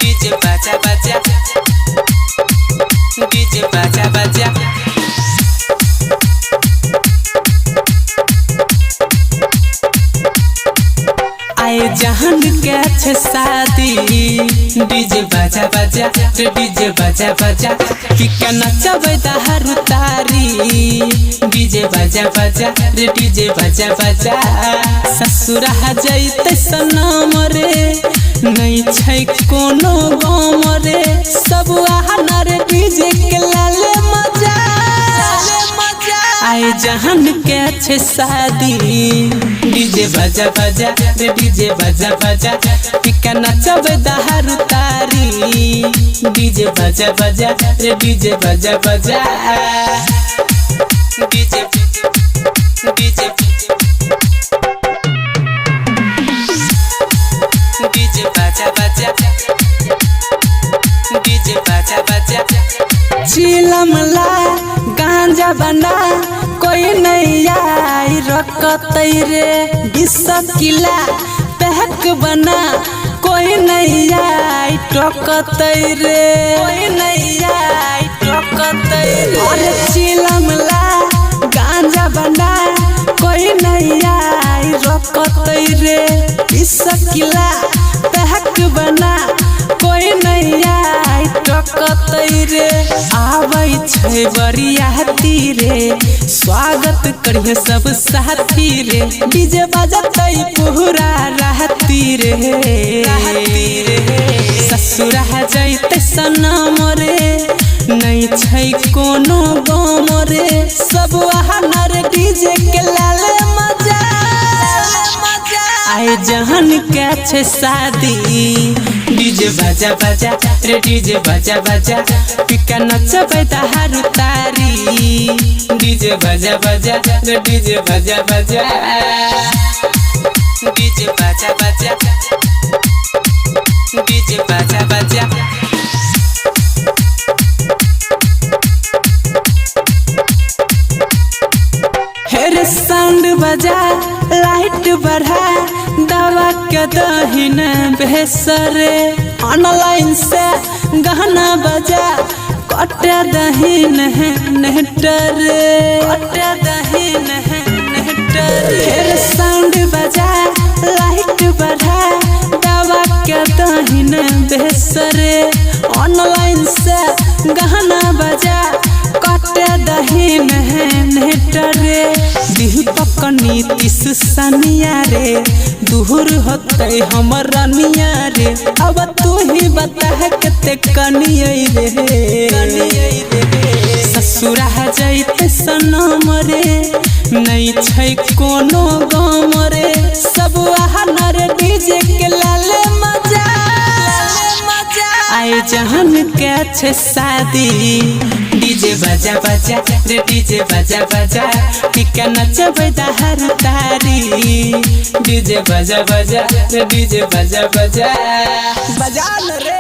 DJ बाजा बाजा, DJ बाजा बाजा। आए जहान के अच्छे शादी, डीजे बाजा बाजा रे डीजे बाजा बाजा। कि नचबे दहारू तारी, डीजे बाजा बाजा रे डीजे बाजा बाजा। ससुरा जैते सनम रे, नहीं छै कोनो गम रे। सब आना रे डीजे के लाले मजा, लाले मजा। आए जहान के अच्छे शादी, डीजे बाजा बाजा रे डीजे बाजा बाजा। पिका नचबे दहारू तारी, डीजे बाजा बाजा रे डीजे बाजा बाजा। डीजे डीजे डीजे बाजा बाजा, डीजे बाजा बाजा। चिलमला गांजा बना कोई नहीं आई रखतै रे। बिसकिला पैक बना कोई नहीं आई टोकतै रे, कोई नहीं आई टोकतै रे। अरे चिलमला गांजा बना कोई नहीं आई रखतै रे। बिसकिला पैक बना कोई नहीं आई टोकतै रे। आबै छै बरियाती रे, स्वागत करिए सब साथी रे। डीजे बजतै पूरा राती रे, राती रे। ससुरा जैते सनम रे, नहीं छै कोनो गम रे। सब आना रे डीजे के लाले मजा, मजा। आए जहान के अच्छे शादी, डीजे बाजा बाजा रे डीजे बाजा बाजा। पिका नचबे दहारू तारी, डीजे बाजा बाजा रे डीजे बाजा बाजा। डीजे बाजा बाजा, डीजे बाजा बाजा। हेरे साउंड बजा, लाइट बढ़ा, दवा के दहीन बेसरे। ऑनलाइन से गहना बजा, कटे दहीन है नेटरे, कटे दहीन है नेटरे। हेरे साउंड बजा, लाइट बढ़ा, दवा के दहीन बेसरे। ऑनलाइन से गहना बजा, कटे दहीन है नेटरे। दीपक नीतीश सनिया रे, दूर होते हमर रनिया रे। अब तू ही बता कते कनियै रे, ससुरा जैते सनम रे, नहीं छै कोनो गम रे। सब आना रे डीजे के लाले मजा, लाले मजा। आए जहान के अच्छे शादी, डीजे बाजा बाजा रे डीजे बाजा बाजा। पिका नचबे दहारू तारी, डीजे बाजा बाजा रे डीजे बाजा बाजा। बजा रे।